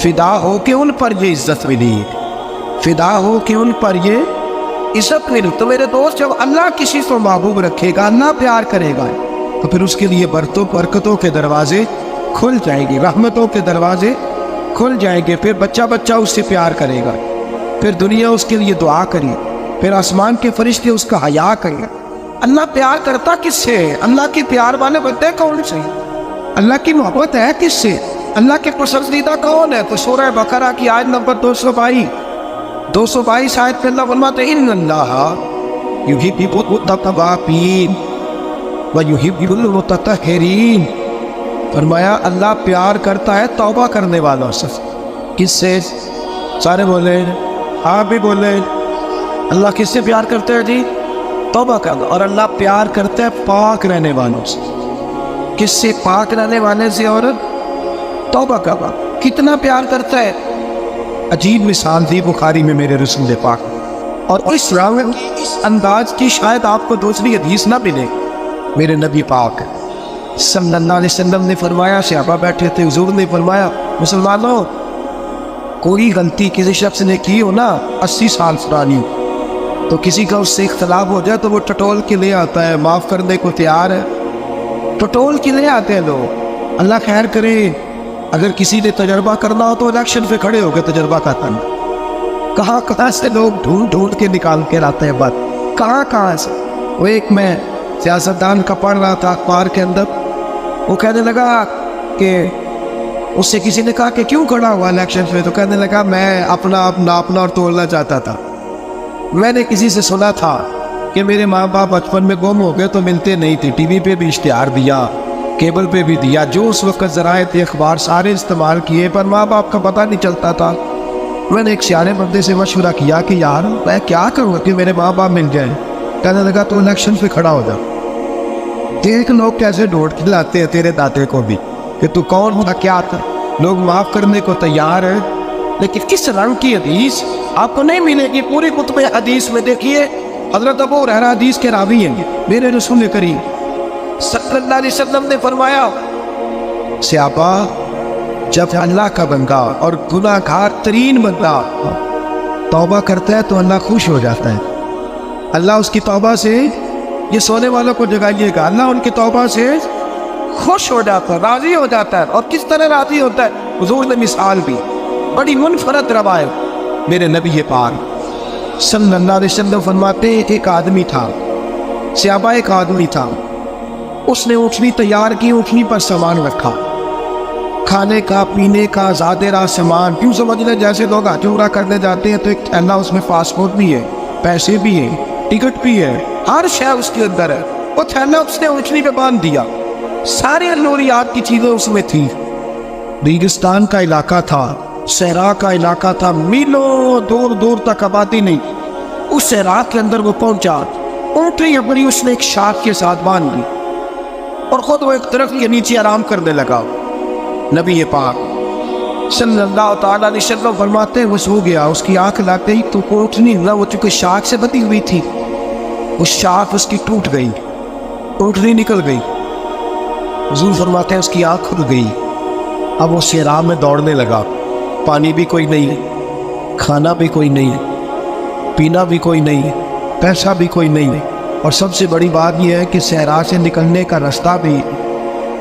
فدا ہو کہ ان پر یہ عزت ملی، فدا ہو کہ ان پر یہ عزت ملی۔ تو میرے دوست، جب اللہ کسی کو محبوب رکھے گا، اللہ پیار کرے گا، تو پھر اس کے لیے برکتوں کے دروازے کھل جائیں گے، رحمتوں کے دروازے کھل جائیں گے۔ پھر بچہ بچہ اس سے پیار کرے گا، پھر دنیا اس کے لیے دعا کرے، پھر آسمان کے فرشتے اس کا حیا کریں۔ اللہ پیار کرتا کس سے؟ اللہ کے پیار والے بندے کون سے؟ اللہ کی محبت ہے کس سے؟ اللہ کے پسندیدہ کون ہے؟ تو سورہ بقرہ کی آیت نمبر 222 آیت پہ اللہ فرماتے ہیں ان اللہ یحب التوابین ویحب المتطہرین۔ فرمایا اللہ پیار کرتا ہے توبہ کرنے والوں سے۔ کس سے؟ سارے بولے، آپ بھی بولے، اللہ کس سے پیار کرتا ہے جی؟ توبہ کرنا۔ اور اللہ پیار کرتا ہے پاک رہنے والوں سے۔ کس سے؟ پاک رہنے والے سے اور توبہ کرنا۔ کتنا پیار کرتا ہے؟ عجیب مثال دی بخاری میں میرے رسول پاک، اور اس انداز کی شاید آپ کو دوسری حدیث نہ ملے۔ میرے نبی پاک صلی اللہ علیہ وسلم نے فرمایا، صحابہ بیٹھے تھے، حضور نے فرمایا مسلمانوں، کوئی غلطی کسی شخص نے کی ہو نا 80 سال پرانی، تو کسی کا اس سے اختلاف ہو جائے تو وہ ٹٹول کے لے آتا ہے، معاف کرنے کو تیار ہے، ٹٹول کے لے آتے ہیں لوگ۔ اللہ خیر کرے، اگر کسی نے تجربہ کرنا ہو تو الیکشن پہ کھڑے ہو کے تجربہ کرتا ہے۔ کہاں سے لوگ ڈھونڈ کے نکال کے لاتے ہیں بات، کہاں سے۔ وہ ایک میں سیاستدان کا پڑھ رہا تھا اخبار کے اندر، وہ کہنے لگا کہ اس سے کسی نے کہا کہ کیوں کھڑا ہوا الیکشن پہ، تو کہنے لگا میں اپنا ناپنا اور تولنا چاہتا تھا۔ میں نے کسی سے سنا تھا کہ میرے ماں باپ بچپن میں گم ہو گئے تو ملتے نہیں تھے، ٹی وی پہ بھی اشتہار دیا، کیبل پہ بھی دیا، جو اس وقت ذرائع تھے اخبار سارے استعمال کیے، پر ماں باپ کا پتہ نہیں چلتا تھا۔ میں نے ایک سیانے بندے سے مشورہ کیا کہ یار میں کیا کروں کہ میرے ماں باپ مل جائیں۔ کہنے لگا تو الیکشن پہ کھڑا ہو جا، دیکھ لوگ کیسے ڈھونڈ کے لاتے ہیں تیرے دادے کو بھی کہ تو کون تھا، کیا تھا۔ لوگ معاف کرنے کو تیار ہیں، لیکن کس رنگ کی حدیث آپ کو نہیں ملے گی پوری کتب حدیث میں۔ دیکھیے حضرت ابو ہریرہ حدیث کے راوی ہیں، میرے رسول کریم صلی اللہ علیہ وسلم نے فرمایا، صحابہ جب اللہ کا بندہ اور گناہ گار ترین بندہ توبہ کرتا ہے تو اللہ خوش ہو جاتا ہے۔ اللہ اس کی توبہ سے، یہ سونے والوں کو جگائیے گا، اللہ ان کی توبہ سے خوش ہو جاتا ہے، راضی ہو جاتا ہے۔ اور کس طرح راضی ہوتا ہے؟ حضور نے مثال بھی، بڑی منفرد روایت میرے نبی پاک صلی اللہ علیہ وسلم فرماتے ہیں، ایک آدمی تھا، صحابہ، ایک آدمی تھا، اس نے اونٹنی تیار کی، اونٹنی پر سامان رکھا، کھانے کا، پینے کا، زیادہ راہ سامان، کیوں سمجھ لیں جیسے لوگ حج عمرہ کرنے جاتے ہیں تو ایک تھیلا، اس میں پاسپورٹ بھی ہے، پیسے بھی ہیں، ٹکٹ بھی ہے، ہر شے اس کے اندر ہے۔ وہ تھیلا اس نے اونٹنی پہ باندھ دیا، سارے ضروریات کی چیزیں اس میں تھی۔ ریگستان کا علاقہ تھا، صحرا کا علاقہ تھا، میلوں دور دور تک آبادی نہیں۔ اس صحرا کے اندر وہ پہنچا، اونٹنی اپنی اس نے ایک شاخ کے ساتھ باندھ لی اور خود وہ ایک درخت کے نیچے آرام کرنے لگا۔ نبی پاک صلی اللہ تعالیٰ علیہ وسلم فرماتے ہیں وہ سو گیا، اس کی آنکھ لگ گئی تو اونٹنی نہ، وہ چونکہ شاخ سے بندھی ہوئی تھی، اس شاخ اس کی ٹوٹ گئی، اونٹنی نکل گئی۔ حضور فرماتے ہیں اس کی آنکھ کھل گئی، اب وہ صحرا میں دوڑنے لگا، پانی بھی کوئی نہیں، کھانا بھی کوئی نہیں، پینا بھی کوئی نہیں، پیسہ بھی کوئی نہیں، اور سب سے بڑی بات یہ ہے کہ صحرا سے نکلنے کا راستہ بھی،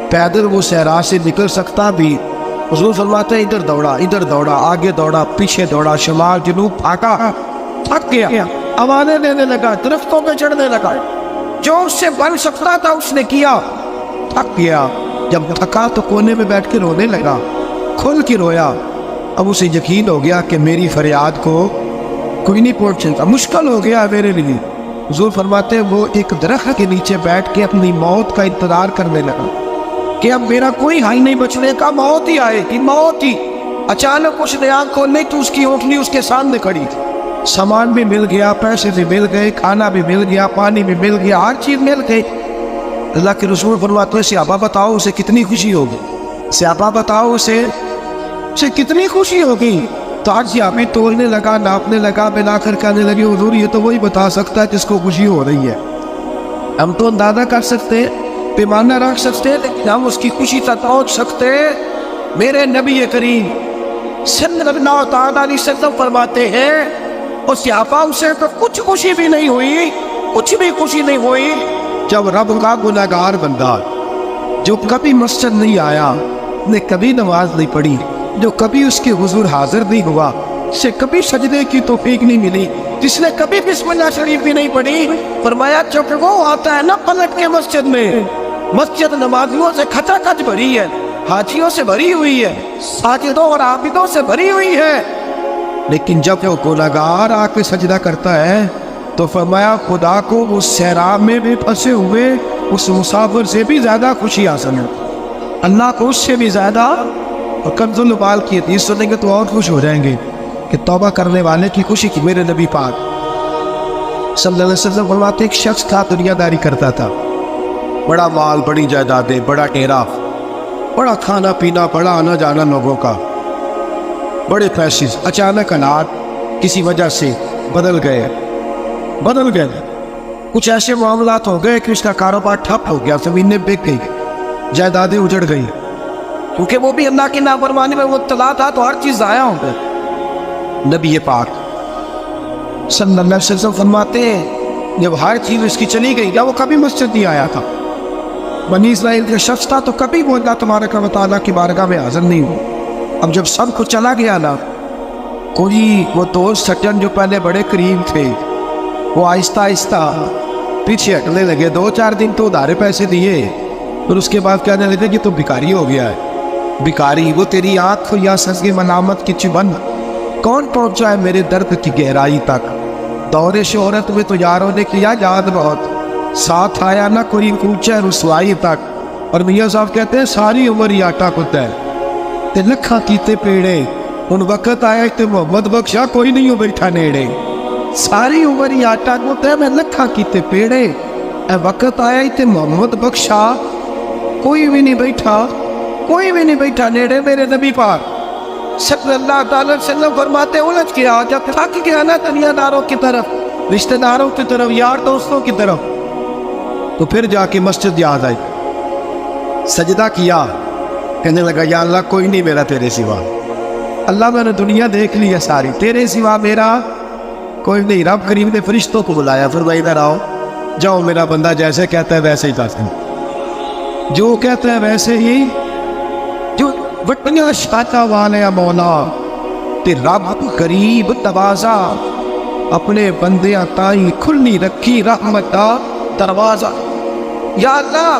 پیدل وہ صحرا سے نکل سکتا بھی۔ حضور فرماتے ہیں ادھر دوڑا، آگے دوڑا، پیچھے دوڑا، شمال جنوب بھاگا، تھک گیا، آوازیں دینے لگا، درختوں پہ چڑھنے لگا، جو اس سے بن سکتا تھا اس نے کیا، تھک گیا۔ جب تھکا تو کونے میں بیٹھ کے رونے لگا، کھل کے رویا۔ اب اسے یقین ہو گیا کہ میری فریاد کو کوئی نہیں پہنچ سکتا، مشکل ہو گیا میرے لیے۔ حضور فرماتے ہیں وہ ایک درخت کے نیچے بیٹھ کے اپنی موت کا انتظار کرنے لگا کہ اب میرا کوئی حل نہیں بچنے کا، موت ہی آئے گی، موت ہی۔ اچانک اس نے آنکھ کھولی تو اس کی اونٹنی اس کے سامنے کھڑی تھی، سامان بھی مل گیا، پیسے بھی مل گئے، کھانا بھی مل گیا، پانی بھی مل گیا، ہر چیز مل گئی۔ اللہ کے رسول فرماتے ہیں صحابہ بتاؤ اسے کتنی خوشی ہوگی، صحابہ بتاؤ اسے کتنی خوشی ہوگی۔ تو آج یہاں میں تولنے لگا، ناپنے لگا، بنا کر کہنے لگے حضور یہ تو وہی بتا سکتا ہے جس کو خوشی ہو رہی ہے، ہم تو اندازہ کر سکتے ہیں، پیمانہ رکھ سکتے ہیں، لیکن ہم اس کی خوشی تک پہنچ سکتے ہیں۔ میرے نبی کریم صلی اللہ تعالیٰ علیہ وسلم فرماتے ہیں اس صحابہ سے تو کچھ خوشی بھی نہیں ہوئی، کچھ بھی خوشی نہیں ہوئی جب رب کا گناہگار بندہ جو کبھی مسجد نہیں آیا، نے کبھی نماز نہیں پڑھی، جو کبھی اس کے حضور حاضر نہیں ہوا، سے کبھی سجدے کی توفیق نہیں ملی، جس نے کبھی بسم اللہ شریف بھی نہیں پڑھی، فرمایا جب وہ آتا ہے نا پلٹ کے مسجد میں، مسجد نمازیوں سے کھچا کھچ بھری ہے، حاجیوں سے بھری ہوئی ہے، ساجدوں اور عابدوں سے بھری ہوئی ہے، لیکن جب وہ گناہگار آ کے سجدہ کرتا ہے تو فرمایا خدا کو اس صحرا میں بھی پھنسے ہوئے اس مسافر سے بھی زیادہ خوشی حاصل ہے، اللہ کو اس سے بھی زیادہ۔ اور کنز البال کی حدیث سنیں گے تو اور خوش ہو جائیں گے کہ توبہ کرنے والے کی خوشی کی۔ میرے نبی پاک صلی اللہ علیہ وسلم فرماتے ایک شخص تھا، دنیا داری کرتا تھا، بڑا مال، بڑی جائیدادیں، بڑا ڈیرا، بڑا کھانا پینا، بڑا آنا جانا لوگوں کا، بڑے پیسے۔ اچانک حالات کسی وجہ سے بدل گئے، کچھ ایسے معاملات ہو گئے کہ اس کا کاروبار ٹھپ ہو گیا، زمینیں بک گئی، جائیدادیں اجڑ گئی، کیونکہ وہ بھی اللہ کی نافرمانی میں مبتلا تھا تو ہر چیز ضائع ہو گئی۔ نبی پاک صلی اللہ علیہ وسلم فرماتے ہیں جب ہر چیز اس کی چلی گئی، یا وہ کبھی مسجد نہیں آیا تھا، بنی اسرائیل کا شخص تھا، تو کبھی وہ اللہ تبارک و تعالیٰ کی بارگاہ میں حاضر نہیں ہو۔ اب جب سب کچھ چلا گیا نا، کوئی وہ دوست سجن جو پہلے بڑے قریب تھے وہ آہستہ آہستہ پیچھے ہٹنے لگے، 2-4 دن تو ادھارے پیسے دیے، پھر اس کے بعد کہنے لگے کہ تو بھکاری ہو گیا ہے، بھکاری، وہ تیری آنکھ یا سزگے ملامت کی چبن کون پہنچا ہے میرے درد کی گہرائی تک، دور شہرت میں تو یاروں نے کیا یاد بہت، ساتھ آیا نہ کوئی کوچہ رسوائی تک، اور میاں صاحب کہتے ہیں ساری عمر ہی آٹا کتا ہے تے لکھا کیتے پیڑے، ان وقت آیا تے محمد بخشا کوئی نہیں ہو بیٹھا نیڑے، ساری عمر ہی آٹا کتا ہے میں لکھا کیتے پیڑے، اے وقت آیا تے محمد بخشا کوئی بھی نہیں بیٹھا نیڑے۔ میرے نبی پاک صلی اللہ تعالی وسلم فرماتے الجھ گیا جب تھک گیا نا دنیا داروں کی طرف، رشتہ داروں کی طرف، یار دوستوں کی طرف، تو پھر جا کے مسجد یاد آئی، سجدہ کیا، کہنے لگا یا اللہ کوئی نہیں میرا تیرے سوا، اللہ میں نے دنیا دیکھ لی ہے ساری، تیرے سوا میرا کوئی نہیں۔ رب کریم نے فرشتوں کو بلایا، فرمایا ادھر آؤ، جاؤ میرا بندہ جیسے کہتا ہے ویسے ہی کرتے ہیں، جو کہتا ہے ویسے ہی، جو وٹیاں شاتا والا مولا تے رب قریب توازا، اپنے بندیاں تائیں کھلنی رکھی رحمت دا دروازہ، یا اللہ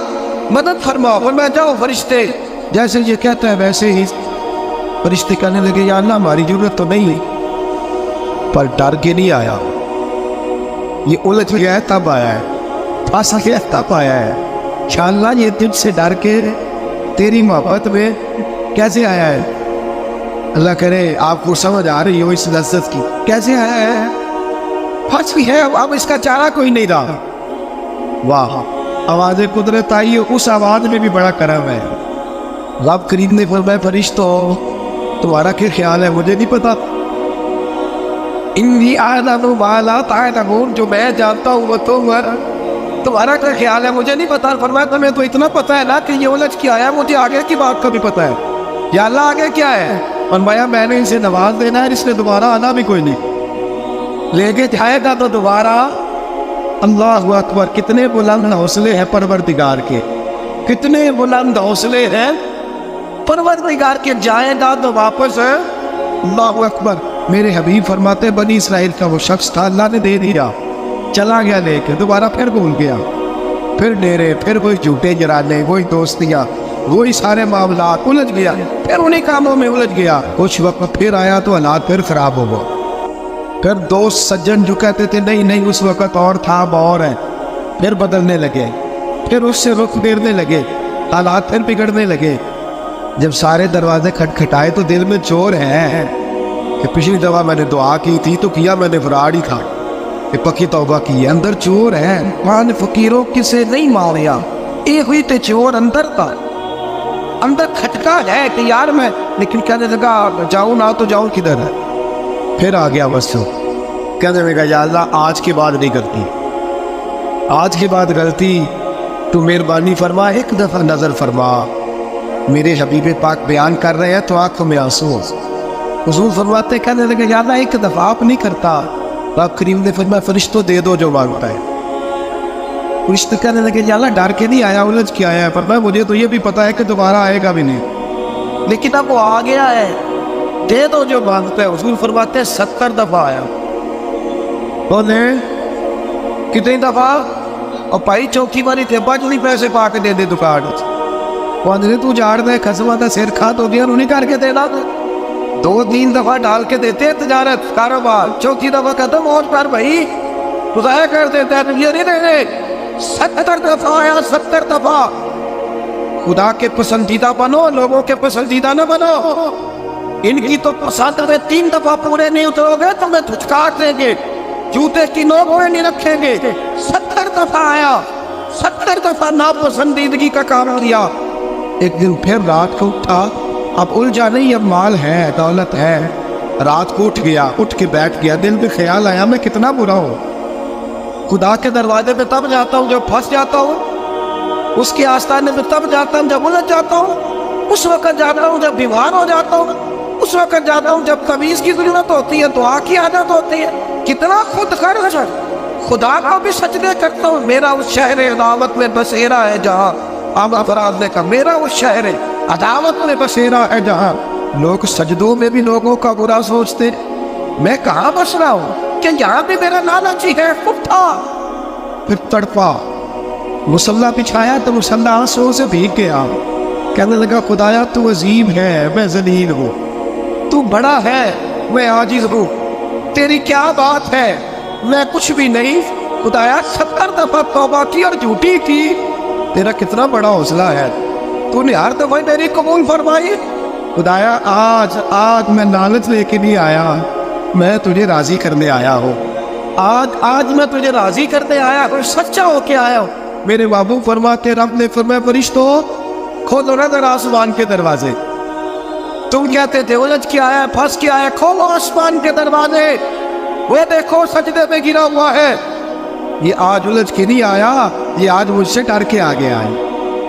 مدد فرماؤ، اور میں جاؤ فرشتے جیسے یہ کہتا ہے ویسے ہی۔ فرشتے کہنے لگے یا اللہ ہماری ضرورت تو نہیں، پر ڈر کے نہیں آیا، یہ الجھ گیا ہے تب آیا ہے، پھنس گیا تب آیا ہے، یا اللہ یہ تجھ سے ڈر کے تیری محبت میں کیسے آیا ہے؟ اللہ کرے آپ کو سمجھ آ رہی ہو اس لذت کی، کیسے آیا ہے؟ پھنس بھی ہے، اب اس کا چارہ کوئی نہیں رہا۔ واہ، آواز قدرت آئی، اس آواز میں بھی بڑا کرم ہے۔ رب کریم نے فرمایا فرشتوں تمہارا کیا خیال ہے مجھے نہیں پتا، انی اعلم ما لا تعلمون، جو میں جانتا ہوں وہ تمہارا کیا خیال ہے مجھے نہیں پتا۔ فرمایا تمہیں تو اتنا پتا ہے نا کہ یہ الجھ کے آیا، مجھے آگے کی بات کا بھی پتا ہے، یا اللہ آگے کیا ہے؟ فرمایا میں نے اسے نواز دینا ہے، اس نے دوبارہ آنا بھی کوئی نہیں، لے کے جائے گا تو دوبارہ۔ اللہ اکبر، کتنے بلند حوصلے ہیں پروردگار کے، کتنے بلند حوصلے ہیں پروردگار کے، جائے گا تو واپس ہے۔ اللہ اکبر۔ میرے حبیب فرماتے بنی اسرائیل کا وہ شخص تھا، اللہ نے دے دیا، چلا گیا لے کے، دوبارہ پھر بھول گیا، پھر ڈیرے، پھر وہی جھوٹے جرانے، وہی دوستیاں، وہی سارے معاملات، الجھ گیا، پھر انہیں کاموں میں الجھ گیا، کچھ وقت پھر آیا تو حالات پھر خراب ہو گئے، پھر دوست سجن جو کہتے تھے نہیں نہیں اس وقت اور تھا اب اور ہے، پھر بدلنے لگے، پھر اس سے رخ پھیرنے لگے، حالات پھر بگڑنے لگے۔ جب سارے دروازے کھٹکھٹائے تو دل میں چور ہے کہ پچھلی دفعہ میں نے دعا کی تھی تو کیا میں نے فراڈ ہی تھا، کہ پکی توبہ کی ہے، اندر چور ہے، مان فقیروں کسے نہیں ماریا، اے ہوئی تے چور اندر تھا، اندر کھٹکا ہے کہ یار میں، لیکن کہنے لگا جاؤں نہ تو جاؤں کدھر ہے، پھر آ گیا بس تو کہنے لگا یا اللہ آج کے بعد نہیں کرتی، آج کے بعد غلطی تو مہربانی فرما، ایک دفعہ نظر فرما۔ میرے حبیب پاک بیان کر رہے ہیں تو آنکھوں میں آنسو، حضور فرماتے کہنے لگے یا اللہ ایک دفعہ آپ نہیں کرتا. آپ کریم نے فرمایا فرشتوں دے دو جو مانگتا ہے. فرشتے کہنے لگے یا اللہ ڈر کے نہیں آیا, الجھ کے آیا ہے, فرمایا مجھے تو یہ بھی پتا ہے کہ دوبارہ آئے گا بھی نہیں, لیکن اب وہ آ گیا ہے, دے دو جو مانگتا ہے. حضور فرماتے ہیں 70 دفعہ آیا. بولے کتنی دفعہ؟ اور بھائی چوکی والی تھے بج نہیں پیسے پا کے دے دے دکان. وہ تو جاڑ دے خسما کا سر کھا تو دیا نہیں کر کے دینا, 2-3 دفعہ ڈال کے دیتے تجارت کاروبار, چوتھی دفعہ کہتا موج پر بھائی خدایا کر دیتا ہے, یہ نہیں دینے. 70 دفعہ آیا, 70 دفعہ. خدا کے پسندیدہ بنو, لوگوں کے پسندیدہ نہ بنو. ان کی تو پسند میں 3 دفعہ پورے نہیں اترو گے تو میں دھچکار دیں گے, جوتے کی نوک میں نہیں رکھیں گے. 70 دفعہ آیا, 70 دفعہ ناپسندیدگی کا کام کیا. ایک دن پھر رات کو اٹھا, اب الجھا نہیں, اب مال ہے دولت ہے. رات کو اٹھ گیا, اٹھ کے بیٹھ گیا, دل میں خیال آیا میں کتنا برا ہوں. خدا کے دروازے پہ تب جاتا ہوں جب پھنس جاتا ہوں, اس کے آستانے پہ تب جاتا ہوں جب الجھ جاتا ہوں, اس وقت جاتا ہوں جب بیمار ہو جاتا ہوں, اس وقت جاتا ہوں جب تمیز کی ضرورت ہوتی ہے, دعا کی عادت ہوتی ہے. کتنا خود غرض ہے. خدا کو بھی سجدے کرتا ہوں. میرا اس شہر عداوت میں بسیرا ہے جہاں, اب افراد نے کہا میرا اس شہر عداوت میں بسیرا ہے جہاں. لوگ سجدوں میں بھی لوگوں کا برا سوچتے, میں کہاں بس رہا ہوں کہ یہاں بھی میرا لالچی ہے. اٹھا پھر تڑپا, مصلی بچھایا تو مصلی آنسوں سے بھیگ گیا. کہنے لگا خدایا تو عظیم ہے, میں ذلیل ہوں, تو بڑا ہے, میں عاجز ہوں, تیری کیا بات ہے, میں کچھ بھی نہیں. خدایا 70 دفعہ توبہ کی اور جھوٹی کی, تیرا کتنا بڑا حوصلہ ہے, تو نے ہر دفعہ میری قبول فرمائی. خدایا آج میں لالچ لے کے نہیں آیا, میں تجھے راضی کرنے آیا ہوں. آج میں تجھے راضی کرنے آیا ہوں, سچا ہو کے آیا ہوں. میرے بابو فرماتے رب نے فرمایا فرشتوں کھولو نا ذرا آسمان کے دروازے. تم کہتے تھے الجھ کے آیا, پھنس کے آیا, کھولو آسمان کے دروازے, وہ دیکھو سجدے میں گرا ہوا ہے. یہ آج الجھ کے نہیں آیا, یہ آج مجھ سے ڈر کے آ گیا ہے,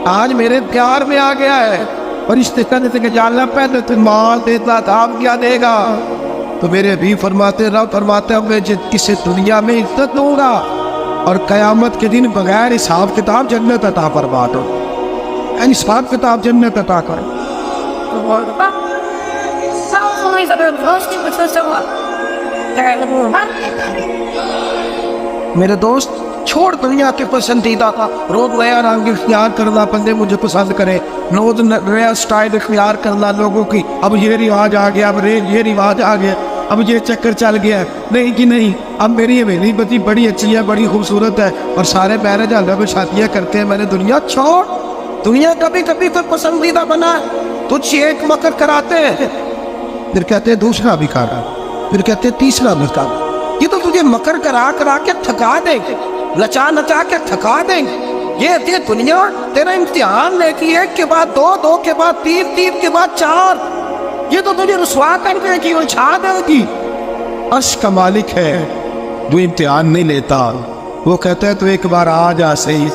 آج میرے پیار میں آ گیا ہے. فرشتے کہتے تھے کہ جاننا پہلے تو مال دیتا تھا, اب کیا دے گا؟ تو میرے بھی فرماتے رب فرماتے میں کسی دنیا میں عزت دوں گا اور قیامت کے دن بغیر حساب کتاب جنت عطا فرما دو. حساب کتاب جنت عطا کرو. میرے دوست چھوڑ دنیا کے پسندیدہ کا, روز نیا رنگ اختیار کرنا, بندے مجھے پسند کرے, روز نیا سٹائل اختیار کرنا لوگوں کی. اب یہ رواج آ گیا, اب یہ رواج آ گیا, اب یہ چکر چل گیا. نہیں جی نہیں, اب میری حویلی بتی بڑی اچھی ہے, بڑی خوبصورت ہے, اور سارے میرج حالوں میں شادیاں کرتے ہیں. میں نے دنیا چھوڑ, دنیا کبھی کبھی تو پسندیدہ بنا ہے, تجھ ایک مکر کراتے ہیں, پھر کہتے ہیں دوسرا بھی کرا, پھر کہتے ہیں تیسرا بھی کرا. یہ تو تجھے مکر کرا کے تھکا دیں گے, نچا کے تھکا دیں گے. یہ دنیا تیرا امتحان لے گی, 1 کے بعد 2, 2 کے بعد 3, 3 کے بعد 4. یہ تو تجھے رسوا کر دے گی, الجھا دے گی. عرش کا مالک ہے جو امتحان نہیں لیتا, وہ کہتا ہے تو ایک بار آ جا صحیح,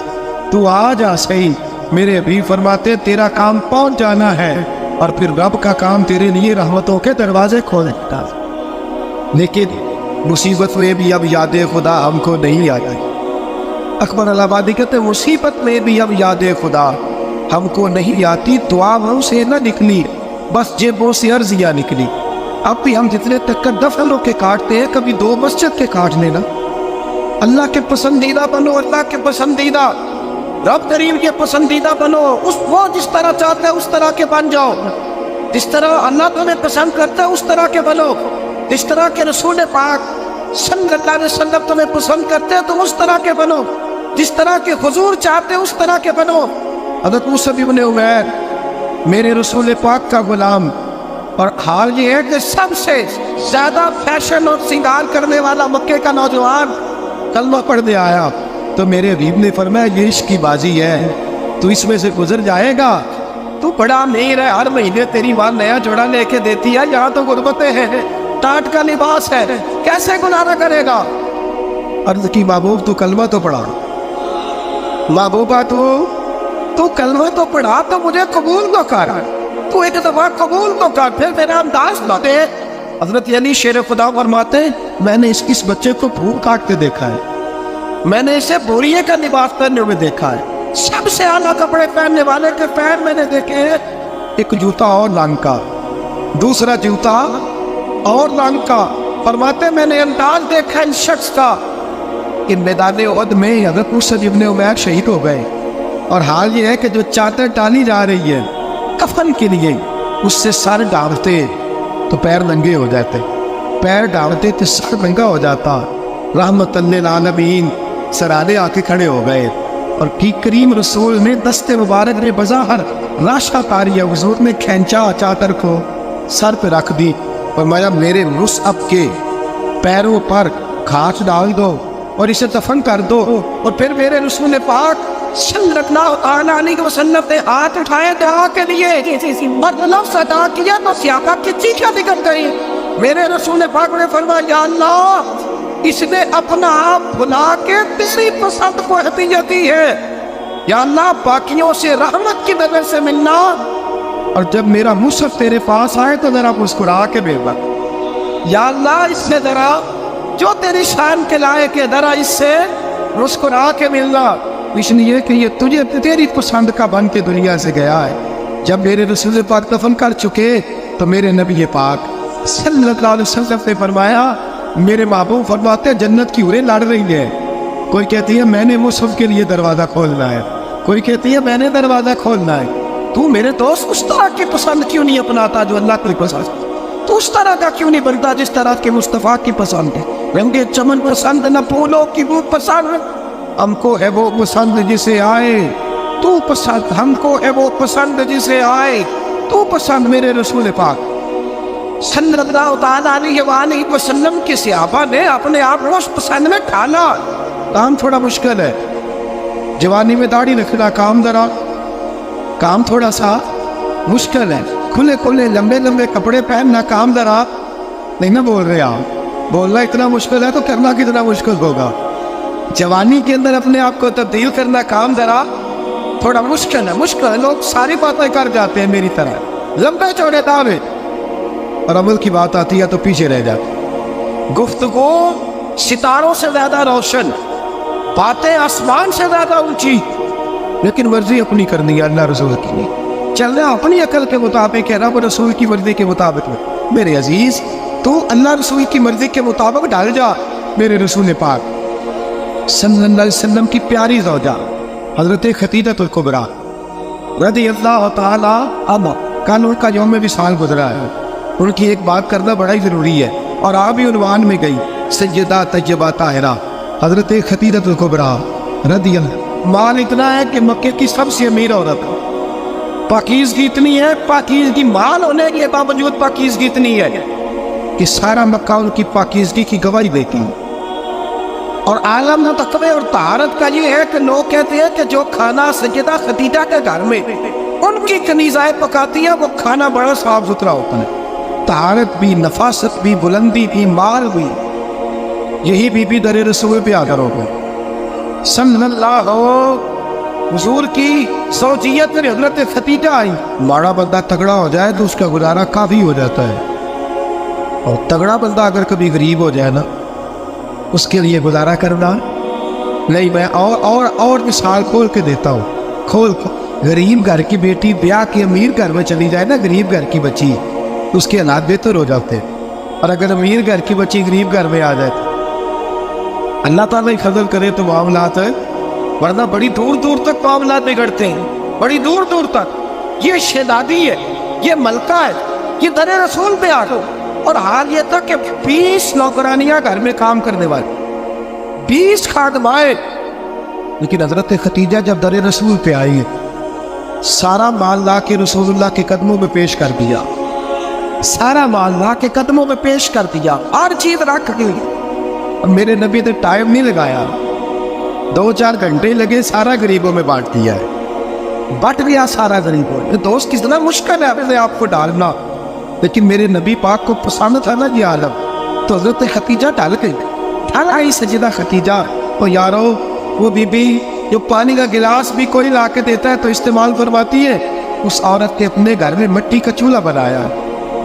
تو آ جا صحیح. میرے بھی فرماتے تیرا کام پہنچ جانا ہے, اور پھر رب کا کام تیرے لیے رحمتوں کے دروازے کھول دیتا. لیکن مصیبت میں بھی اب یاد خدا ہم کو نہیں آئی. اکبر الہ آبادی کہتے ہیں مصیبت میں بھی اب یاد خدا ہم کو نہیں آتی, دعا ہم سے نہ نکلی, بس جیبوں سے عرضیاں نکلی. اب بھی ہم جتنے تک دفنوں کے کاٹتے ہیں, کبھی 2 مسجد کے کاٹ لینا. اللہ کے پسندیدہ بنو, اللہ کے پسندیدہ, رب کریم کے پسندیدہ بنو. وہ جس طرح چاہتے ہیں اس طرح کے بن جاؤ, جس طرح اللہ تمہیں پسند کرتا ہے اس طرح کے بنو, جس طرح کے رسول پاک صلی اللہ علیہ وسلم تمہیں پسند کرتے ہیں تم اس طرح کے بنو, جس طرح کے حضور چاہتے ہیں اس طرح کے بنو. حضرت موسیٰ ابن عمیر میرے رسول پاک کا غلام, اور حال یہ ہے کہ سب سے زیادہ فیشن اور سنگار کرنے والا مکے کا نوجوان کلمہ پڑھنے آیا. تو میرے حبیب نے فرمایا یہ عشق کی بازی ہے, تو اس میں سے گزر جائے گا. تو بڑا امیر ہے, ہر مہینے تیری ماں نیا جوڑا لے کے دیتی ہے, یہاں تو غربتیں ہیں, ٹاٹ کا لباس ہے, کیسے گزارا کرے گا؟ عرض کی محبوب تو کلمہ تو پڑھا, محبوبہ تو کلمہ تو پڑھا, تو مجھے قبول تو کر, تو ایک دفعہ قبول تو کر, پھر میرا انداز نہ دے, حضرت علی شیر خدا فرماتے ہیں میں نے اس بچے کو بھوک کاٹتے دیکھا ہے, میں نے اسے بوریے کا لباس پہننے ہوئے دیکھا ہے, سب سے اعلیٰ کپڑے پہننے والے کے پیر میں نے دیکھے ہیں, ایک جوتا اور رنگ کا, دوسرا جوتا اور رنگ کا. فرماتے میں نے انداز دیکھا اس شخص کا کہ میدان احد میں حضرت مصعب ابن عمیر شہید ہو گئے, اور حال یہ ہے کہ جو چادر ڈالی جا رہی ہے کفن کے لیے, اس سے سر ڈالتے تو پیر ننگے ہو جاتے, پیر ڈالتے تو سر ننگا ہو جاتا. رحمت للعالمین سرانے آ کے کھڑے ہو گئے, اور کی کریم رسول نے دست مبارک نے بظاہر راشا تاری حضور نے کھینچا چادر کو سر پہ رکھ دی, فرمایا میرے مصعب کے پیروں پر کھاچ ڈال دو اور اسے دفن کر دو. اور پھر میرے رسول پاک صلی اللہ علیہ وسلم نے ہاتھ اٹھائے دعا کے لیے اور لفظ ادا کیا تو صحابہ کی چیخیں نکل گئی. میرے رسول پاک نے فرمایا یا اللہ اس نے اپنا آپ بھلا کے تیری پسند کو ہدیت دی ہے, یا اللہ باقیوں سے رحمت کی نظر سے ملنا, اور جب میرا مصعب تیرے پاس آئے تو ذرا مسکرا کے بھیجنا. یا اللہ اس نے ذرا جو تیری شان کے لائق ہے ذرا اس سے مسکرا کے ملنا, اس لیے کہ یہ تجھے تیری پسند کا بن کے دنیا سے گیا ہے. جب میرے رسول پاک دفن کر چکے تو میرے نبی پاک صلی اللہ علیہ وسلم نے فرمایا میرے محبوب فرماتے جنت کی اوریں لڑ رہی ہے, کوئی کہتی ہے میں نے مصعب کے لیے دروازہ کھولنا ہے, کوئی کہتی ہے میں نے دروازہ کھولنا ہے. تو میرے دوست اس طرح کی پسند کیوں نہیں اپناتا جو اللہ کو پسند, تو اس طرح کا کیوں نہیں بنتا جس طرح کے مصطفیٰ کی پسند ہے. رنگے چمن پسند نہ پھولوں کی وہ پسند, ہم کو ہے وہ پسند جسے آئے تو پسند, ہم کو ہے وہ پسند جسے آئے تو پسند. میرے رسول پاک صلی اللہ تعالیٰ علیہ وآلہ وسلم کے صحابہ نے اپنے آپ کو اس پسند میں ڈھالا. کام تھوڑا مشکل ہے, جوانی میں داڑھی رکھنا کام تھوڑا سا مشکل ہے, کھلے لمبے کپڑے پہننا کام ذرا نہیں نہ بول رہے آپ, بولنا اتنا مشکل ہے تو کرنا کتنا مشکل ہوگا. جوانی کے اندر اپنے آپ کو تبدیل کرنا کام ذرا تھوڑا مشکل ہے. لوگ ساری باتیں کر جاتے ہیں میری طرح لمبے چوڑے دعوے, اور عمل کی بات آتی ہے تو پیچھے رہ جاتے. گفتگو ستاروں سے زیادہ روشن, باتیں آسمان سے زیادہ اونچی, لیکن مرضی اپنی کرنی ہے اللہ رسول کی نہیں, چلنا اپنی عقل کے مطابق ہے, رب رسول کی مرضی کے مطابق. میرے عزیز تو اللہ رسول کی مرضی کے مطابق ڈال جا. میرے رسول پاک صلی اللہ علیہ وسلم کی پیاری زوجہ حضرت خدیجہ الکبریٰ رضی اللہ تعالی عنہا کل ان کا یوم وصال گزرا ہے. ان کی ایک بات کرنا بڑا ہی ضروری ہے, اور آپ بھی عنوان میں گئی سیدہ طیبہ طاہرہ حضرت خدیجہ الکبریٰ رضی اللہ. مال اتنا ہے کہ مکے کی سب سے امیر عورت, پاکیزگی اتنی ہے, پاکیزگی مال ہونے کے باوجود پاکیزگی اتنی ہے کہ سارا مکہ ان کی پاکیزگی کی گواہی دیتی ہے. اور عالم تقوی اور طہارت کا یہ ہے کہ لوگ کہتے ہیں کہ جو کھانا سیدہ خدیجہ کے گھر میں ان کی کنیزائیں پکاتی ہیں وہ کھانا بڑا صاف ستھرا ہوتا ہے, طہارت بھی, نفاست بھی, بلندی بھی, مال بھی. یہی بی بی در رسول پہ آ کر ہو گئے صلی اللہ حضور کی زوجیت میں حضرت خدیجہ آئی. ماڑا بندہ تگڑا ہو جائے تو اس کا گزارا کافی ہو جاتا ہے, اور تگڑا بندہ اگر کبھی غریب ہو جائے نا اس کے لیے گزارا کرنا نہیں. میں اور مثال کھول کے دیتا ہوں. غریب گھر کی بیٹی بیاہ کے امیر گھر میں چلی جائے نا, غریب گھر کی بچی, اس کے حالات بہتر ہو جاتے. اور اگر امیر گھر کی بچی غریب گھر میں آ جائے تو اللہ تعالیٰ فضل کرے تو معاملات ہے, ورنہ بڑی دور دور تک معاملات بگڑتے ہیں, بڑی دور دور تک. یہ شہزادی ہے, یہ ملکہ ہے, یہ در رسول پہ آ گئے. اور حال یہ تھا کہ 20 نوکرانیاں گھر میں کام کرنے والی, 20 خادمائیں. لیکن حضرت خدیجہ جب در رسول پہ آئی سارا مال لا کے رسول اللہ کے قدموں میں پیش کر دیا, سارا مال لا کے قدموں میں پیش کر دیا, ہر چیز رکھ گئی. میرے نبی نے ٹائم نہیں لگایا, 2-4 گھنٹے لگے, سارا غریبوں میں بانٹ دیا ہے, بٹ گیا سارا غریبوں میں. دوست کتنا مشکل ہے اپنے آپ کو ڈالنا, لیکن میرے نبی پاک کو پسند تھا نا یہ عالم, تو حضرت خدیجہ ڈال گئی. ڈھل آئی سیدہ خدیجہ. اور یارو وہ بی بی جو پانی کا گلاس بھی کوئی لا کے دیتا ہے تو استعمال فرماتی ہے, اس عورت کے اپنے گھر میں مٹی کا چولہا بنایا,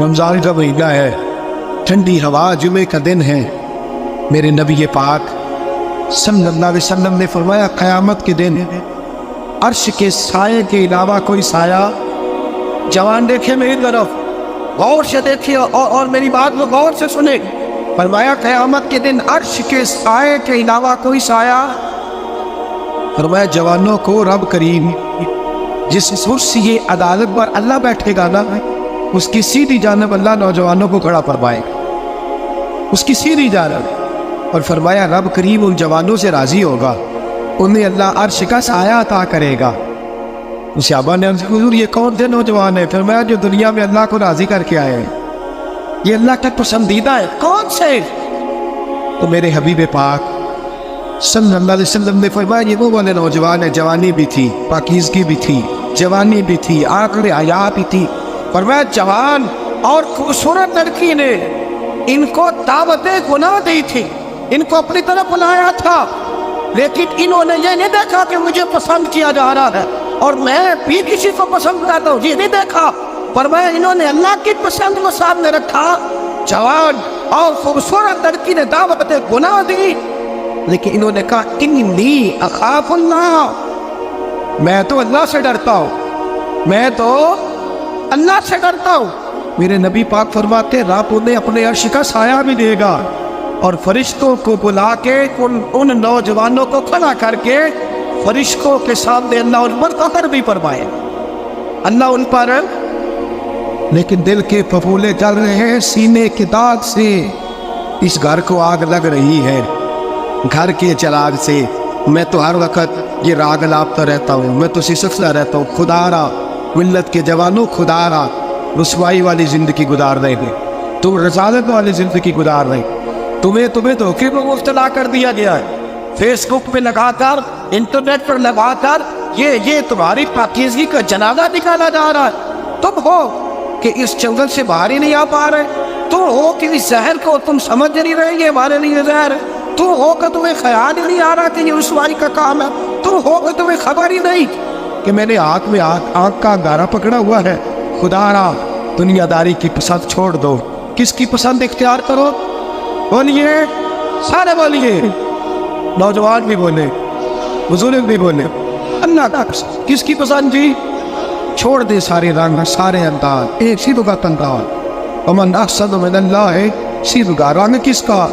رمضان کا مہینہ ہے، ٹھنڈی ہوا، جمعے کا دن ہے۔ میرے نبی پاک صلی اللہ علیہ وسلم نے فرمایا قیامت کے دن عرش کے سائے کے علاوہ کوئی سایہ، جوان دیکھے میری طرف، غور سے دیکھیے اور میری بات کو غور سے سنیں۔ فرمایا قیامت کے دن عرش کے سائے کے علاوہ کوئی سایہ، فرمایا جوانوں کو رب کریم جس کرسی عدالت پر اللہ بیٹھے گا نا، اس کی سیدھی جانب اللہ نوجوانوں کو کھڑا فرمائے، اس کی سیدھی جانب، اور فرمایا رب کریم ان جوانوں سے راضی ہوگا، انہیں اللہ عرش کا سایہ عطا کرے گا۔ صحابہ نے عرض کیا حضور یہ کون سے نوجوان ہیں؟ فرمایا جو دنیا میں اللہ کو راضی کر کے آئے ہیں، یہ اللہ کا پسندیدہ ہے۔ کون سے؟ تو میرے حبیب پاک صلی اللہ علیہ وسلم نے فرمایا یہ وہ والے نوجوان ہیں، جوانی بھی تھی، پاکیزگی بھی تھی، جوانی بھی تھی، عقل حیا بھی تھی۔ فرمایا جوان اور خوبصورت لڑکی نے ان کو دعوت گناہ دی تھی، ان کو اپنی طرف بلایا تھا، لیکن انہوں نے یہ نہیں دیکھا کہ مجھے پسند کیا جا رہا ہے اور میں بھی کسی کو پسند کرتا ہوں، یہ نہیں دیکھا۔ فرمایا انہوں نے اللہ کی پسند کو سامنے رکھا۔ جوان اور خوبصورت لڑکی نے دعوت گناہ دی، لیکن انہوں نے کہا انی اخاف اللہ، میں تو اللہ سے ڈرتا ہوں، میں تو اللہ سے ڈرتا ہوں۔ میرے نبی پاک فرماتے رب انہیں اپنے عرش کا سایہ بھی دے گا، اور فرشتوں کو بلا کے ان نوجوانوں کو کھڑا کر کے فرشتوں کے سامنے اللہ ان پر قہر بھی فرمائے، اللہ ان پر، لیکن دل کے پھپھولے جل رہے ہیں سینے کے داغ سے۔ اس گھر کو آگ لگ رہی ہے، گھر کے چراغ سے۔ میں تو ہر وقت یہ راگ لاپتا رہتا ہوں، میں تو سسکتا رہتا ہوں، خدا را ملت کے جوانوں، خدا را رسوائی والی زندگی گزار رہے ہیں، تم رسالت والی زندگی گزار رہے، تمہیں دھوکے میں مبتلا کر دیا گیا ہے، فیس بک پہ لگا کر، انٹرنیٹ پر لگا کر یہ تمہاری پاکیزگی کا جنازہ نکالا جا رہا ہے۔ تم ہو کہ اس جنگل سے باہر ہی نہیں آ پا رہے، تم ہو کہ اس زہر کو تم سمجھ نہیں رہے یہ ہمارے لیے زہر ہے، تم ہو کہ تمہیں خیال ہی نہیں آ رہا کہ یہ رسوائی کا کام ہے، تم ہو کہ تمہیں خبر ہی نہیں کہ میں نے ہاتھ میں آنکھ کا انگارہ پکڑا ہوا ہے۔ خدا را دنیا داری کی پسند چھوڑ دو، کس کی پسند اختیار کرو؟ بولیے، سارے بولیے، نوجوان بھی بولے، بزرگ بھی بولے، اللہ کا کس کی پسند جی؟ چھوڑ دے سارے رنگ، سارے انداز، ایک سیدھا انداز، ومن احسن من اللہ، سیدھا رنگ کس کا؟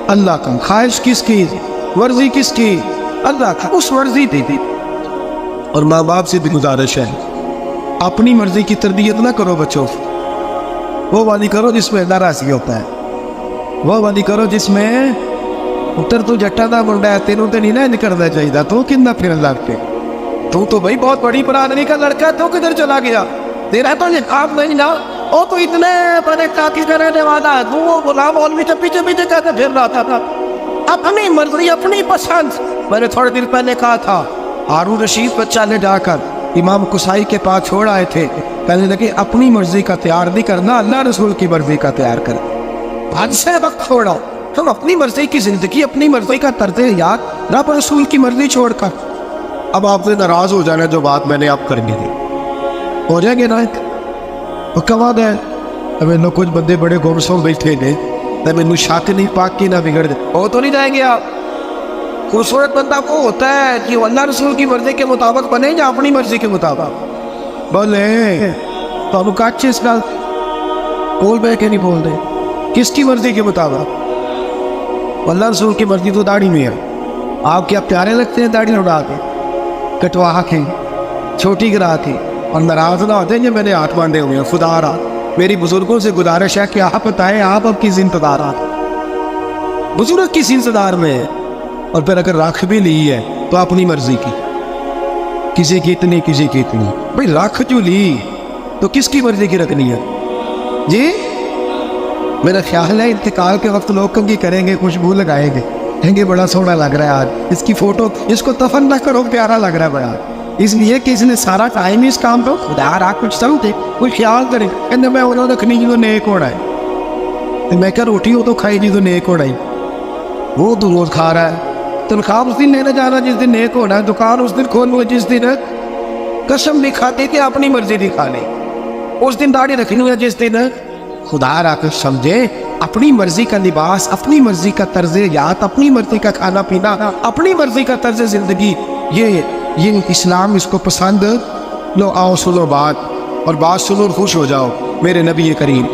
اللہ کا۔ خواہش کس کی؟ ورزی کس کی؟ اللہ کا۔ اس ورزی دے دی۔ اور ماں باپ سے بھی گزارش ہے اپنی مرضی کی تربیت نہ کرو بچوں، وہ والی کرو جس میں اللہ راضی ہوتا ہے، وہ والی کرو جس میں اتر تو جٹا دا منڈا ہے، تینوں تے نہیں نہ نکلنا چاہیے، تو کتنا پھر لگ کے تو بھائی بہت بڑی برادری کا لڑکا ہے، تو کدھر چلا گیا؟ تیرا تو یہ کام نہیں نا، وہ تو اتنے بڑے کاکی کرنے والا ہے، وہ غلام مولوی سے پیچھے پیچھے کہتے پھر رہا تھا، اپنی مرضی اپنی پسند۔ میں نے تھوڑے دن پہلے کہا تھا ہارون رشید بچہ نے جا کر امام قصائی کے پاس چھوڑ آئے تھے، کہنے لگے اپنی مرضی کا تیار نہیں کرنا، اللہ رسول کی مرضی کا تیار کر، حد سے وقت چھوڑا، تم اپنی مرضی کی زندگی، اپنی مرضی کا طرز حیات، رب رسول کی مرضی چھوڑ کر۔ اب آپ سے ناراض ہو جانا جو بات میں نے آپ کرنی تھی، ہو جائیں گے نا؟ وہ کماد ہے مینو کچھ بندے بڑے گمسوں بیٹھے نے، مینو شک نہیں پاک کی نہ بگڑ دے، وہ تو نہیں جائیں گے آپ۔ خوبصورت بندہ وہ ہوتا ہے کہ وہ اللہ رسول کی مرضی کے مطابق بنے یا اپنی مرضی کے مطابق بولے؟ تو ہم کاچے اس کا کول بہ کے نہیں بول رہے، کس کی مرضی کے مطابق؟ اللہ رسول کی مرضی تو داڑھی میں ہے۔ آپ کیا پیارے لگتے ہیں داڑھی اڑا کے، کٹوا کے، چھوٹی گرا کے، اور ناراض نہ ہوتے ہیں میں نے ہاتھ باندھے ہوئے ہیں؟ خدا را میری بزرگوں سے گزارش ہے کہ آپ بتائیں آپ اب کس انتظارات، بزرگ کس انتظار میں ہے؟ اور پھر اگر رکھ بھی لی ہے تو اپنی مرضی کی، کسی کی اتنی کسی کی اتنی، بھائی رکھ جو لی تو کس کی مرضی کی رکھنی ہے جی؟ میرا خیال ہے انتقال کے وقت لوگ کنگھی کریں گے، خوشبو لگائیں گے، کہیں گے بڑا سونا لگ رہا ہے آج، اس کی فوٹو، اس کو دفن نہ کرو، پیارا لگ رہا ہے بڑا، اس لیے کہ اس نے سارا ٹائم اس کام پہ، خدا را کچھ سمجھے، کوئی خیال کرے، کہنے میں انہوں رکھنی جو نیک ہونا ہے، میں کہا روٹی ہو تو کھائی جی تو نیک ہونا ہے، وہ تو روز کھا رہا ہے، تنخواہ اس دن لینے جانا جس دن نیک ہونا ہے، دکان اس دن کھولنا جس دن، قسم بھی کھاتے کہ اپنی مرضی دکھا لیں، اس دن داڑھی رکھنی ہے جس دن خدا رکھ سمجھے اپنی مرضی کا لباس، اپنی مرضی کا طرز حیات، اپنی مرضی کا کھانا پینا، اپنی مرضی کا طرز زندگی، یہ اسلام اس کو پسند. لو آؤ سنو بات، اور بات سنو اور خوش ہو جاؤ میرے نبی کریم.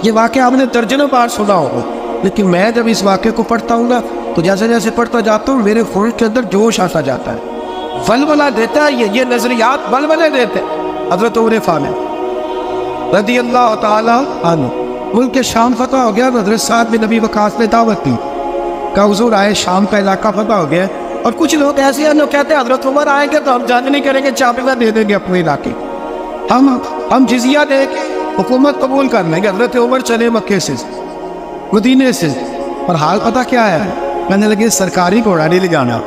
یہ واقعہ آپ نے درجنوں بار سنا ہوگا، لیکن میں جب اس واقعے کو پڑھتا ہوں نا تو جیسے جیسے پڑھتا جاتا ہوں میرے خون کے اندر جوش آتا جاتا ہے، ولولہ دیتا ہے. یہ نظریات ولولے دیتے ہیں. حضرت عمر فاروق رضی اللہ تعالی عنہ، ملک شام فتح ہو گیا. حضرت سعد بن نبی وقاص نے دعوت دی کہ حضور آئے، شام کا علاقہ فتح ہو گیا. اور کچھ لوگ ایسے ہیں جو کہتے ہیں حضرت عمر آئیں گے تو ہم جنگ نہیں کریں گے، چابی دے دیں گے اپنے علاقے، ہم جزیہ دے کے حکومت قبول کر لیں گے. حضرت عمر چلے مکے سے مدینے سے، اور حال پتہ کیا ہے؟ کہنے لگے سرکاری گھوڑا نہیں لے جانا،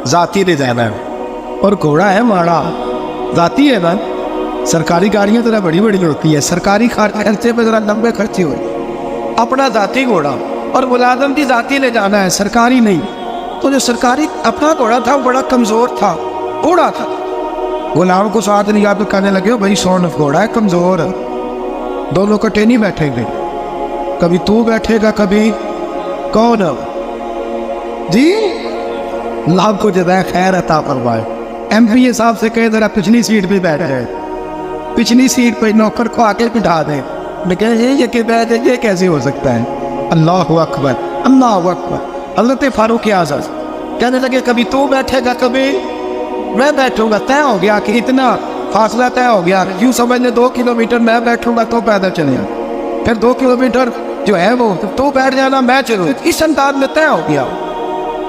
ذاتی لے جانا ہے. اور گھوڑا ہے ماڑا، ذاتی ہے نا. سرکاری گاڑیاں ذرا بڑی بڑی ہوتی ہے، سرکاری خرچے پہ ذرا لمبے خرچے ہوئے. اپنا ذاتی گھوڑا اور ملازم کی ذاتی لے جانا ہے، سرکاری نہیں. تو جو سرکاری اپنا گھوڑا تھا وہ بڑا کمزور تھا، بوڑھا تھا. غلام کو ساتھ لیا تو کہنے لگے بھائی سونف گھوڑا ہے، کمزور ہے، دونوں کٹے نہیں بیٹھیں گے، کبھی تو بیٹھے گا کبھی کون جی. اللہ کو جزائے خیر عطا فرمائے. ایم پی اے صاحب سے کہے ذرا پچھلی سیٹ پہ بیٹھ جائے، پچھلی سیٹ پہ نوکر کو آگے بٹھا دیں. میں کہے یہ کہ بیٹھ جائے، یہ کیسے ہو سکتا ہے؟ اللہ اکبر، اللہ اکبر. حضرت فاروق اعظم کہنے لگے کبھی تو بیٹھے گا کبھی میں بیٹھوں گا. طے ہو گیا کہ اتنا فاصلہ طے ہو گیا. یوں سمجھ لیں 2 کلومیٹر میں بیٹھوں گا تو پیدل چلے گا، پھر 2 کلومیٹر جو ہے وہ تو بیٹھ جانا میں چلوں. اس انداز میں طے ہو گیا.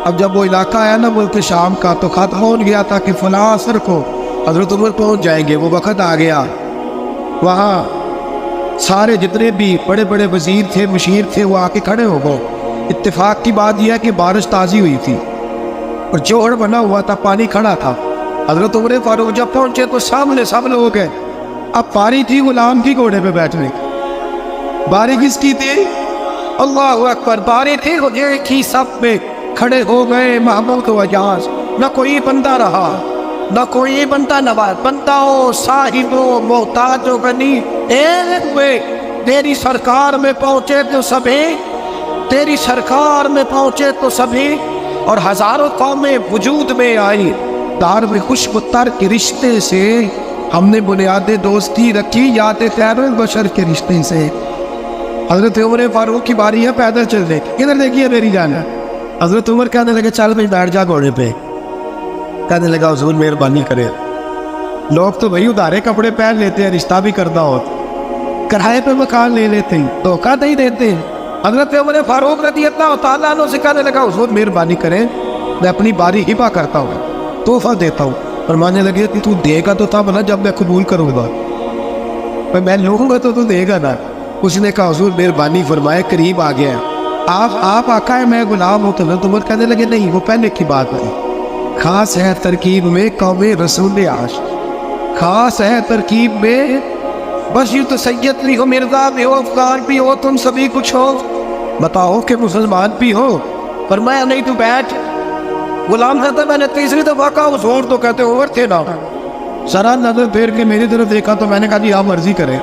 اب جب وہ علاقہ آیا نا ملک شام کا تو خط پہنچ گیا تھا کہ فلاں عصر کو حضرت عمر پہنچ جائیں گے. وہ وقت آ گیا. وہاں سارے جتنے بھی بڑے بڑے وزیر تھے، مشیر تھے، وہ آ کے کھڑے ہو گئے. اتفاق کی بات یہ ہے کہ بارش تازی ہوئی تھی اور جوہر بنا ہوا تھا، پانی کھڑا تھا. حضرت عمر فاروق جب پہنچے تو سامنے سب لوگ ہیں. اب پاری تھی غلام کی گھوڑے پہ بیٹھنے، باری کس کی تھی؟ اللہ اکبر. باری تھی کی سب پہ کھڑے ہو گئے محمود و اجاز. نہ کوئی بندہ رہا، نہ کوئی بندہ نواز، بندہ ہو صاحب ہو محتاج ہو غنی، ایک ہوئے تیری سرکار میں پہنچے تو سبھی، تیری سرکار میں پہنچے تو سبھی. اور ہزاروں قومیں وجود میں آئی، دار میں خوشب تر کے رشتے سے ہم نے بنیاد دوستی رکھی، یاد خیر بشر کے رشتے سے. حضرت عمر فاروق کی باری ہے پیدل چلنے کی. ادھر دیکھیے میری جان. حضرت عمر کہنے لگے چل بھائی بیٹھ جا گھوڑے پہ. کہنے لگا حضور مہربانی کرے. لوگ تو بھائی ادھارے کپڑے پہن لیتے ہیں، رشتہ بھی کرنا ہو، کرائے پہ مکان لے لیتے ہیں، دھوکہ نہیں دیتے. حضرت عمر فاروق رضی اللہ تعالیٰ عنہ سے کہنے لگا حضور مہربانی کریں، میں اپنی باری ہبا کرتا ہوں، تحفہ دیتا ہوں. اور ماننے لگے کہ تو دے گا تو تھا بنا جب میں قبول کروں گا، میں لوں گا تو دے گا نا. اس نے کہا حضور مہربانی فرمائے، قریب آ گیا ہے، آپ آقا ہے میں غلام ہوں. تو عمر کہنے لگے نہیں، وہ پہلے کی بات ہے. خاص ہے ترکیب میں قوم رسول عاش، خاص ہے ترکیب میں. بس یوں تو سید بھی ہو، مرزا بھی ہو، افغان بھی ہو، تم سبھی کچھ ہو، بتاؤ کہ مسلمان بھی ہو. فرمایا نہیں تو بیٹھ. غلام کہتا میں نے تیسری دفعہ کہا حضور تو کہتے عمر تھے نا. ذرا نظر پھیر کے میری طرف دیکھا تو میں نے کہا جی آپ مرضی کرے،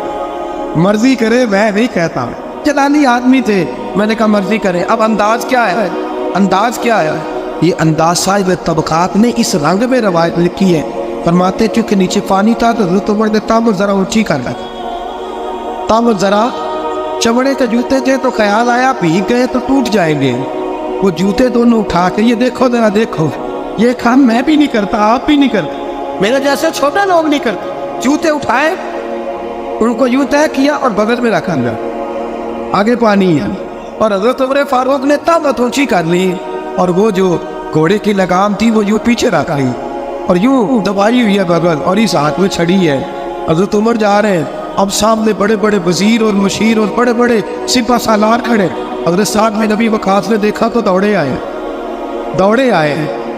مرضی کرے، میں نہیں کہتا. جلالی آدمی تھے. میں نے کہا مرضی کرے. اب انداز کیا ہے؟ انداز کیا ہے؟ یہ انداز صاحب طبقات نے اس رنگ میں روایت لکھی ہے. فرماتے چونکہ نیچے پانی تھا تو حضرت عمر نے تامت ذرا اونچی کر رکھا. تامت ذرا چمڑے کے جوتے تھے تو خیال آیا بھیگ گئے تو ٹوٹ جائیں گے. وہ جوتے دونوں اٹھا کے یہ دیکھو ذرا دیکھو، یہ کام میں بھی نہیں کرتا، آپ بھی نہیں کرتے، میرے جیسے چھوٹے لوگ نہیں کرتے. جوتے اٹھائے، ان کو یوں طے کیا اور بغل میں رکھا گیا، آگے پانی ہے. اور حضرت عمر فاروق نے تامت اونچی کر لی اور وہ جو گھوڑے کی لگام تھی وہ یوں پیچھے رکھ لی اور یوں دبائی ہوئی ہے بغل اور اس ہاتھ میں چھڑی ہے. حضرت عمر جا رہے ہیں. اب سامنے بڑے بڑے وزیر اور مشیر اور بڑے بڑے سپہ سالار کھڑے. حضرت سعد میں نبی وقاص نے دیکھا تو دوڑے آئے.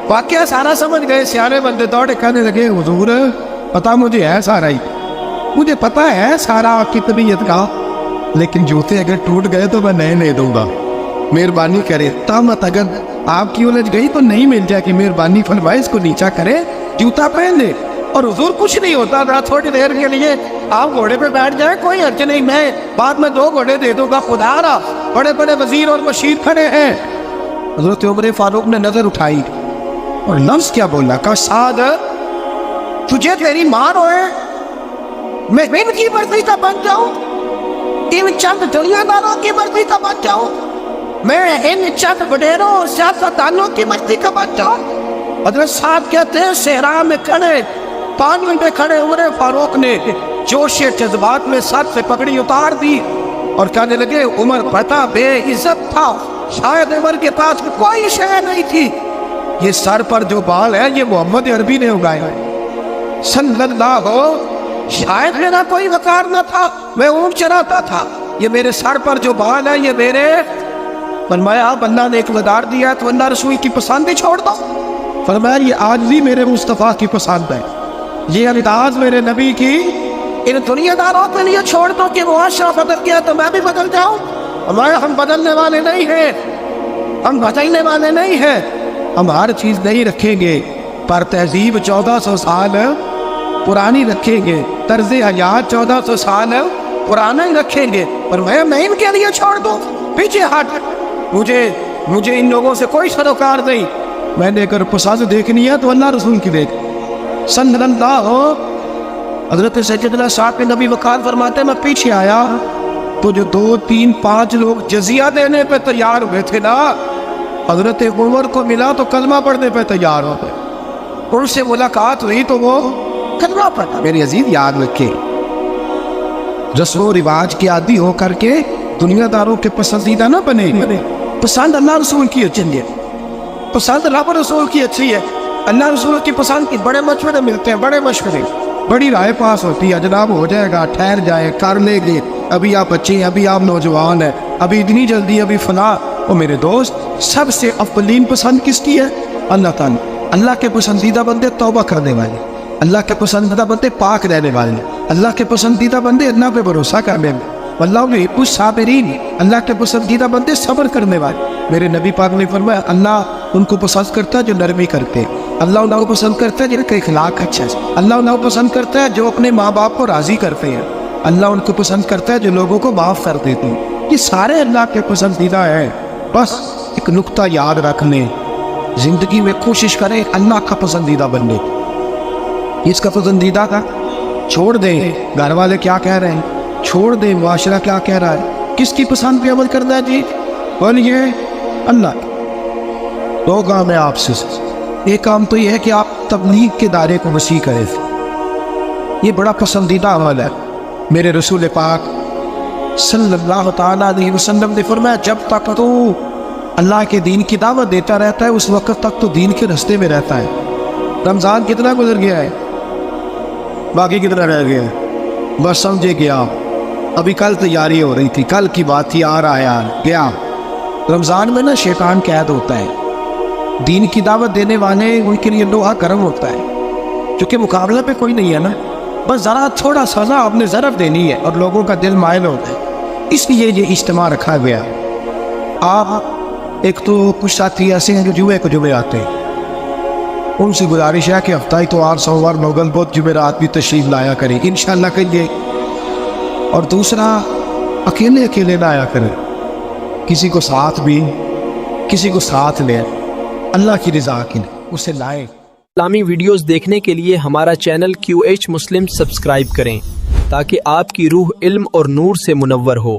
واقعہ سارا سمجھ گئے. سیانے بندے دوڑے کہنے لگے حضور پتا مجھے ہے سارا ہی، مجھے پتا ہے سارا آپ کی طبیعت کا، لیکن جوتے اگر ٹوٹ گئے تو میں نئے لے دوں گا، مہربانی کرے. تامت اگر آپ کی الجھ گئی تو نہیں مل جائے کہ مہربانی فرمائے اس کو نیچا کرے، جوتا پہن لے اور حضور کچھ نہیں ہوتا تھا، تھوڑی دیر کے لیے آپ گھوڑے پہ بیٹھ جائیں کوئی حرج نہیں، میں بعد میں 2 گھوڑے دے دوں گا، خدا را بڑے بڑے وزیر اور مشیر کھڑے ہیں۔ حضرت عمر فاروق نے نظر اٹھائی اور لفظ کیا بولا، کہا سعد تجھے تیری ماں روئے، میں ان کی مرضی کا بن جاؤں، ان چند دنیا داروں کی مرضی کا بن جاؤں، میں ان چند وڈیروں اور سیاستدانوں کی مرضی کا بن جاؤں۔ حضرت صاحب کہتے ہیں صحرا میں کھڑے، پانی میں کھڑے عمر فاروق نے جوش جذبات میں سر سے پگڑی اتار دی اور کہنے لگے عمر پتہ بے عزت تھا، شاید عمر کے پاس کوئی شے نہیں تھی، یہ سر پر جو بال ہے یہ محمد عربی نے اگائے ہیں صلی اللہ ہو، شاید میرا کوئی وقار نہ تھا، میں اونٹ چراتا تھا، یہ میرے سر پر جو بال ہے یہ میرے، فرمایا اب اللہ نے ایک وعدہ دیا تو اللہ رسول کی پسند ہی چھوڑ دو، فرمایا یہ آج بھی میرے مصطفیٰ کی پسند ہے، یہ انداز میرے نبی کی ان دنیا داروں کے لیے چھوڑ دو کہ معاشرہ بدل گیا تو میں بھی بدل جاؤں، ہمارا ہم بدلنے والے نہیں ہیں، ہم بدلنے والے نہیں ہیں، ہم ہر چیز نہیں رکھیں گے پر تہذیب 1400 سال پرانی رکھیں گے، طرز حیات 1400 سال پرانا ہی رکھیں گے، پر میں ان کے لیے چھوڑ دوں، پیچھے ہٹ، مجھے ان لوگوں سے کوئی سروکار نہیں، میں نے اگر پسند دیکھنی ہے تو اللہ رسول کی دیکھ صلی اللہ ہو۔ حضرت سیدنا صاحب نبی وقار فرماتے ہیں میں پیچھے آیا تو جو 2 3 5 لوگ جزیہ دینے پہ تیار ہوئے تھے نا، حضرت عمر کو ملا تو کلمہ پڑھنے پہ تیار ہو گئے، ان سے ملاقات ہوئی تو وہ کلمہ پڑھا۔ میرے عزیز یاد رکھے، رسم و رواج کے عادی ہو کر کے دنیا داروں کے پسندیدہ نہ بنے، پسند اللہ رسول کی اچھی ہے، پسند رب رسول کی اچھی ہے، اللہ رسول کی پسند کی بڑے مشورے ملتے ہیں، بڑے مشورے، بڑی رائے پاس ہوتی ہے، جناب ہو جائے گا، ٹھہر جائے، کر لے گے، ابھی آپ بچے ہیں، ابھی آپ نوجوان ہیں، ابھی اتنی جلدی، ابھی فلاں۔ اور میرے دوست سب سے اولین پسند کس کی ہے؟ اللہ تعالیٰ۔ اللہ کے پسندیدہ بندے توبہ کرنے والے، اللہ کے پسندیدہ بندے پاک رہنے والے، اللہ کے پسندیدہ بندے اللہ پہ بھروسہ کرنے والے، واللہ یحب الصابرین، اللہ کے پسندیدہ بندے صبر کرنے والے۔ میرے نبی پاک نے فرمایا اللہ ان کو پسند کرتا ہے جو نرمی کرتے ہیں، اللہ ان کو پسند کرتا ہے جن کا اخلاق اچھا ہے، اللہ ان کو پسند کرتا ہے جو اپنے ماں باپ کو راضی کرتے ہیں، اللہ ان کو پسند کرتا ہے جو لوگوں کو معاف کر دیتے ہیں، یہ سارے اللہ کے پسندیدہ ہیں۔ بس ایک نقطہ یاد رکھ لیں، زندگی میں کوشش کریں اللہ کا پسندیدہ بننے، اس کا پسندیدہ تھا، چھوڑ دیں گھر والے کیا کہہ رہے ہیں، چھوڑ دیں معاشرہ کیا کہہ رہا ہے، کس کی پسند پہ عمل کرنا ہے جی؟ بولیے اللہ۔ 2 کام ہے آپ سے، ایک کام تو یہ ہے کہ آپ تبلیغ کے دائرے کو وسیع کریں، یہ بڑا پسندیدہ عمل ہے۔ میرے رسول پاک صلی اللہ تعالیٰ علیہ وسلم نے فرمایا جب تک تو اللہ کے دین کی دعوت دیتا رہتا ہے اس وقت تک تو دین کے رستے میں رہتا ہے۔ رمضان کتنا گزر گیا ہے، باقی کتنا رہ گیا ہے، بس سمجھے گیا، ابھی کل تیاری ہو رہی تھی، کل کی بات تھی، آ رہا یار گیا۔ رمضان میں نا شیطان قید ہوتا ہے، دین کی دعوت دینے والے ان کے لیے لوہا گرم ہوتا ہے، چونکہ مقابلہ پہ کوئی نہیں ہے نا، بس ذرا تھوڑا سزا آپ نے ضرب دینی ہے اور لوگوں کا دل مائل ہوتا ہے، اس لیے یہ اجتماع رکھا گیا۔ آپ ایک تو کچھ ساتھی ایسے ہیں جو جمعے کو جمعے آتے ہیں، ان سے گزارش ہے کہ ہفتہ اتوار سوموار مغل بدھ جمعرات بھی تشریف لایا کریں انشاءاللہ کہیے، اور دوسرا اکیلے نہ آیا کریں، کسی کو ساتھ بھی، کسی کو ساتھ لیں، اللہ کی رضا کے لیے اسے لائیں۔ اسلامی ویڈیوز دیکھنے کے لیے ہمارا چینل QH مسلم سبسکرائب کریں تاکہ آپ کی روح علم اور نور سے منور ہو۔